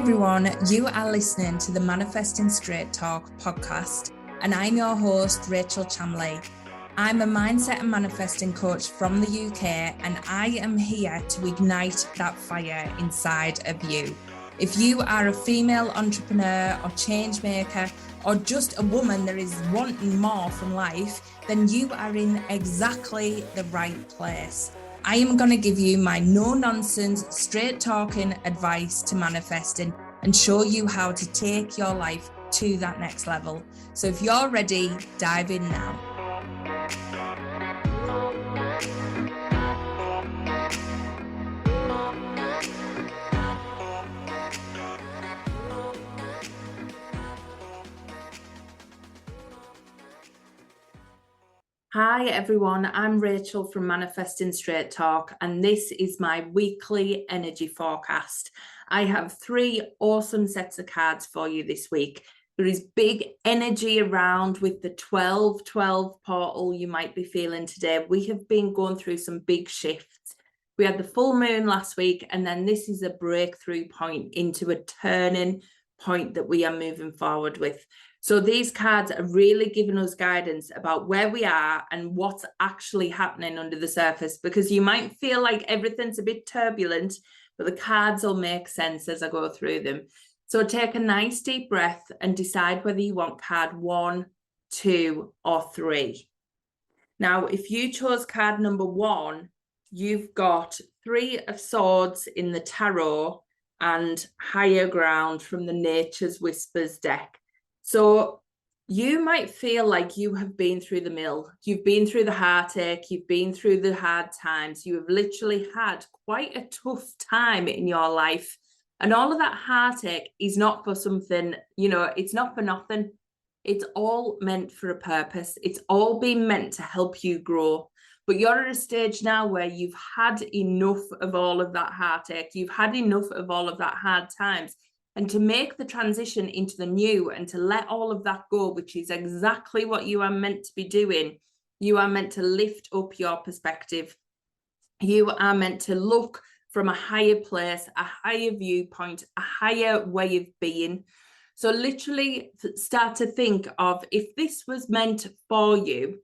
everyone, you are listening to the Manifesting Straight Talk podcast, and I'm your host, Rachel Chamley. I'm a mindset and manifesting coach from the UK, and I am here to ignite that fire inside of you. If you are a female entrepreneur or change maker, or just a woman that is wanting more from life, then you are in exactly the right place. I am going to give you my no-nonsense, straight-talking advice to manifesting and show you how to take your life to that next level. So if you're ready, dive in now. Hi everyone, I'm Rachel from Manifesting Straight Talk, and this is my weekly energy forecast. I have 3 awesome sets of cards for you this week. There is big energy around with the 12-12 portal you might be feeling today. We have been going through some big shifts. We had the full moon last week, and then this is a breakthrough point into a turning point that we are moving forward with. So these cards are really giving us guidance about where we are and what's actually happening under the surface, because you might feel like everything's a bit turbulent, but the cards will make sense as I go through them. So take a nice deep breath and decide whether you want card 1, 2, or 3. Now, if you chose card number 1, you've got 3 of Swords in the tarot and Higher Ground from the Nature's Whispers deck. So you might feel like you have been through the mill. You've been through the heartache. You've been through the hard times. You have literally had quite a tough time in your life. And all of that heartache is not for something, it's not for nothing. It's all meant for a purpose. It's all been meant to help you grow. But you're at a stage now where you've had enough of all of that heartache. You've had enough of all of that hard times. And to make the transition into the new and to let all of that go, which is exactly what you are meant to be doing, you are meant to lift up your perspective. You are meant to look from a higher place, a higher viewpoint, a higher way of being. So literally start to think of, if this was meant for you,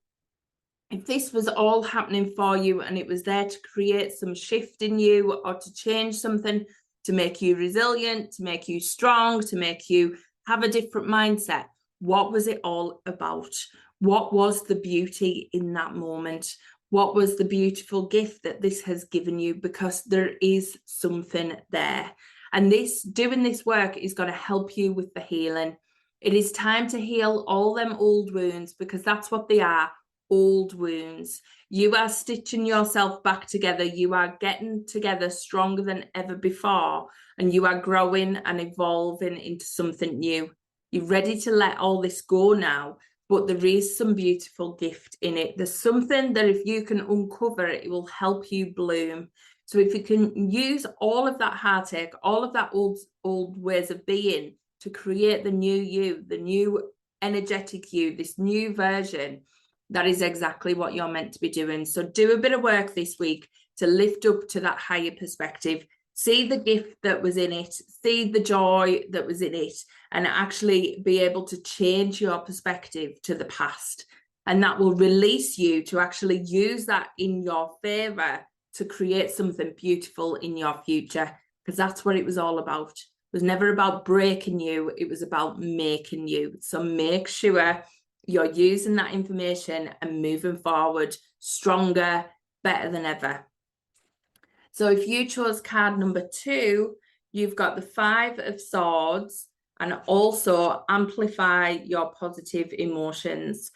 if this was all happening for you and it was there to create some shift in you or to change something, to make you resilient, to make you strong, to make you have a different mindset. What was it all about? What was the beauty in that moment? What was the beautiful gift that this has given you? Because there is something there. And doing this work is going to help you with the healing. It is time to heal all them old wounds, because that's what they are. Old wounds. You are stitching yourself back together. You are getting together stronger than ever before, and you are growing and evolving into something new. You're ready to let all this go now, but there is some beautiful gift in it. There's something that if you can uncover it, it will help you bloom. So if you can use all of that heartache, all of that old ways of being to create the new you, the new energetic you, this new version, that is exactly what you're meant to be doing. So do a bit of work this week to lift up to that higher perspective. See the gift that was in it, see the joy that was in it, and actually be able to change your perspective to the past. And that will release you to actually use that in your favor to create something beautiful in your future, because that's what it was all about. It was never about breaking you. It was about making you. So make sure you're using that information and moving forward stronger, better than ever. So if you chose card number 2, you've got the 5 of Swords and also amplify your positive emotions.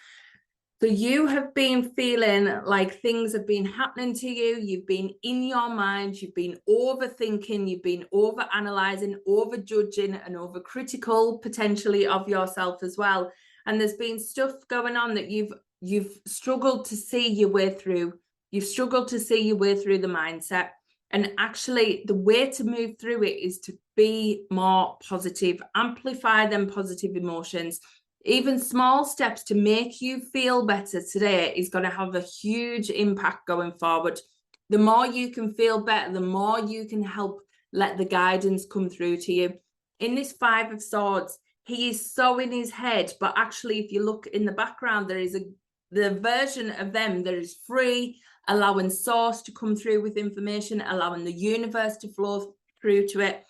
So you have been feeling like things have been happening to you. You've been in your mind. You've been overthinking. You've been overanalyzing, overjudging, and overcritical potentially of yourself as well. And there's been stuff going on that you've struggled to see your way through. You've struggled to see your way through the mindset. And actually, the way to move through it is to be more positive, amplify them positive emotions. Even small steps to make you feel better today is going to have a huge impact going forward. The more you can feel better, the more you can help let the guidance come through to you. in this Five of Swords, he is so in his head, but actually, if you look in the background, there is the version of them that is free, allowing source to come through with information, allowing the universe to flow through to it.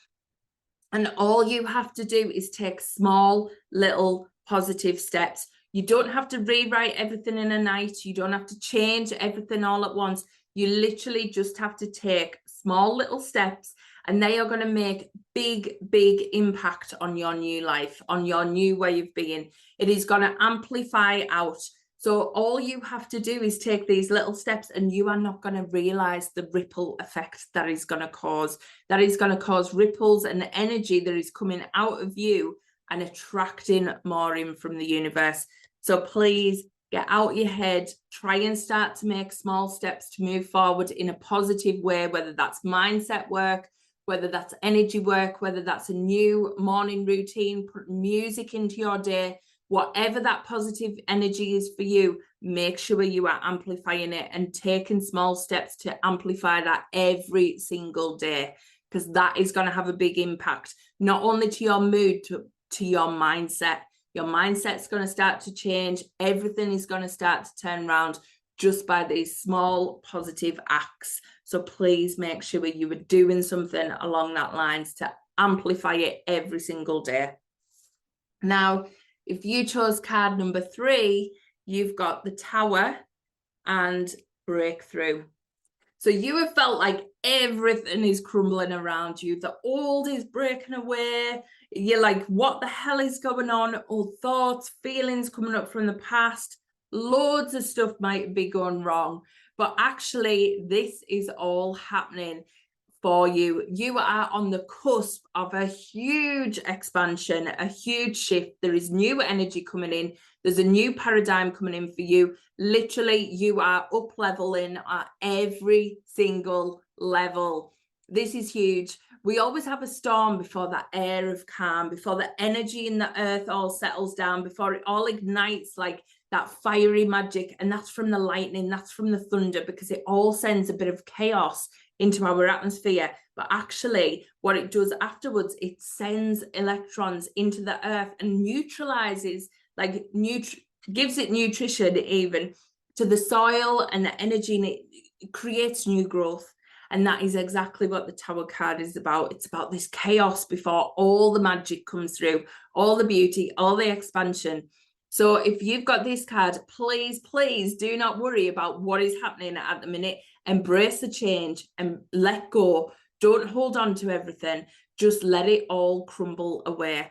And all you have to do is take small, little positive steps. You don't have to rewrite everything in a night. You don't have to change everything all at once. You literally just have to take small, little steps, and they are going to make big, big impact on your new life, on your new way of being. It is going to amplify out. So all you have to do is take these little steps, and you are not going to realize the ripple effect that is going to cause. That is going to cause ripples and energy that is coming out of you and attracting more in from the universe. So please get out your head, try and start to make small steps to move forward in a positive way, whether that's mindset work, whether that's energy work, whether that's a new morning routine, put music into your day. Whatever that positive energy is for you, make sure you are amplifying it and taking small steps to amplify that every single day, because that is going to have a big impact, not only to your mood, to your mindset. Your mindset's going to start to change. Everything is going to start to turn around just by these small positive acts. So please make sure you are doing something along that lines to amplify it every single day. Now, if you chose card number 3, you've got the Tower and Breakthrough. So you have felt like everything is crumbling around you. The old is breaking away. You're like, what the hell is going on? Old thoughts, feelings coming up from the past. Loads of stuff might be going wrong. But actually, this is all happening for you. You are on the cusp of a huge expansion, a huge shift. There is new energy coming in. There's a new paradigm coming in for you. Literally, you are up leveling at every single level. This is huge. We always have a storm before that air of calm, before the energy in the earth all settles down, before it all ignites like that fiery magic. And that's from the lightning, that's from the thunder, because it all sends a bit of chaos into our atmosphere. But actually, what it does afterwards, it sends electrons into the earth and neutralizes, like gives it nutrition even to the soil and the energy, and it creates new growth. And that is exactly what the Tower card is about. It's about this chaos before all the magic comes through, all the beauty, all the expansion. So if you've got this card, please, please do not worry about what is happening at the minute. Embrace the change and let go. Don't hold on to everything. Just let it all crumble away,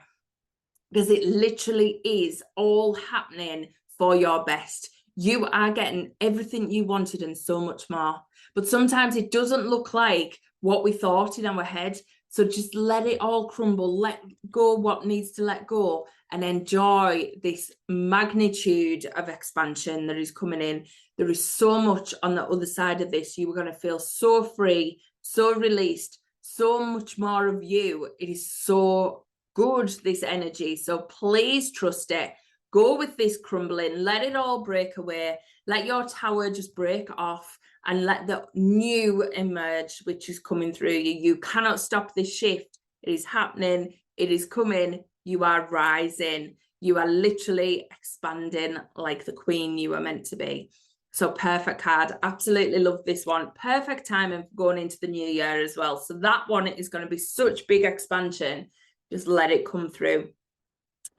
because it literally is all happening for your best. You are getting everything you wanted and so much more. But sometimes it doesn't look like what we thought in our head. So just let it all crumble, let go what needs to let go, and enjoy this magnitude of expansion that is coming in. There is so much on the other side of this. You are going to feel so free, so released, so much more of you. It is so good, this energy. So please trust it. Go with this crumbling. Let it all break away. Let your tower just break off and let the new emerge, which is coming through you. You cannot stop this shift. It is happening. It is coming. You are rising. You are literally expanding like the queen you are meant to be. So perfect card. Absolutely love this one. Perfect timing for going into the new year as well. So that one is going to be such big expansion. Just let it come through.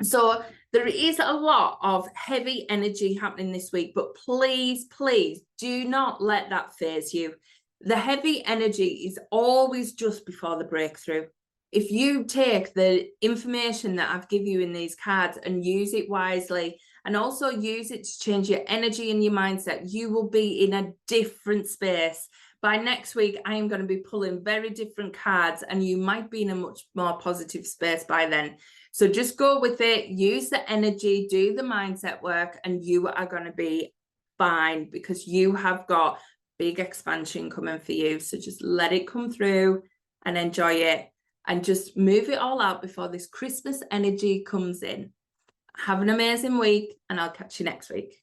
So there is a lot of heavy energy happening this week, but please, please do not let that faze you. The heavy energy is always just before the breakthrough. If you take the information that I've given you in these cards and use it wisely, and also use it to change your energy and your mindset, you will be in a different space. By next week, I am going to be pulling very different cards, and you might be in a much more positive space by then. So just go with it, use the energy, do the mindset work, and you are going to be fine, because you have got big expansion coming for you. So just let it come through and enjoy it, and just move it all out before this Christmas energy comes in. Have an amazing week, and I'll catch you next week.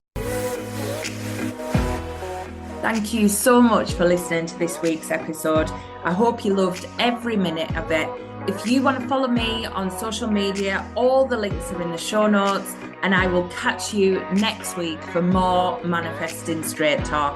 Thank you so much for listening to this week's episode. I hope you loved every minute of it. If you want to follow me on social media, all the links are in the show notes, and I will catch you next week for more Manifesting Straight Talk.